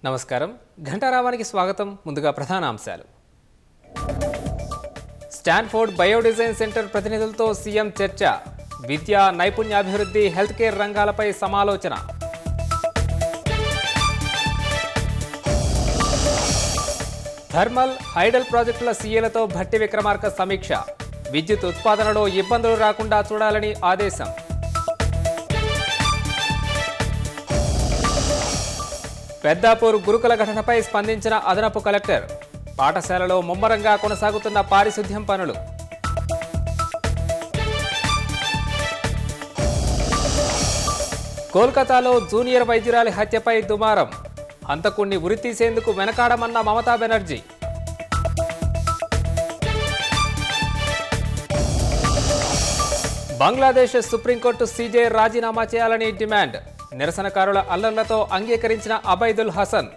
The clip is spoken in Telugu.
నమస్కారం ఘంటారావానికి స్వాగతం ముందుగా ప్రధాన అంశాలు స్టాన్ఫోర్డ్ బయోడిజైన్ సెంటర్ ప్రతినిధులతో సీఎం చర్చ విద్య నైపుణ్యాభివృద్ధి హెల్త్ కేర్ రంగాలపై సమాలోచన థర్మల్ హైడల్ ప్రాజెక్టుల సీఏలతో భట్టి విక్రమార్క సమీక్ష విద్యుత్ ఉత్పాదనలో ఇబ్బందులు రాకుండా చూడాలని ఆదేశం పెద్దాపూర్ గురుకుల ఘటనపై స్పందించిన అదనపు కలెక్టర్ పాఠశాలలో ముమ్మరంగా కొనసాగుతున్న పారిశుద్ధ్యం పనులు కోల్కతాలో జూనియర్ వైద్యురాలి హత్యపై దుమారం హంతకుణ్ణి ఉరితీసేందుకు వెనకాడమన్న మమతా బెనర్జీ బంగ్లాదేశ్ సుప్రీంకోర్టు సీజే రాజీనామా చేయాలని డిమాండ్ నిరసనకారుల అల్లర్లతో అంగీకరించిన అబైదుల్ హసన్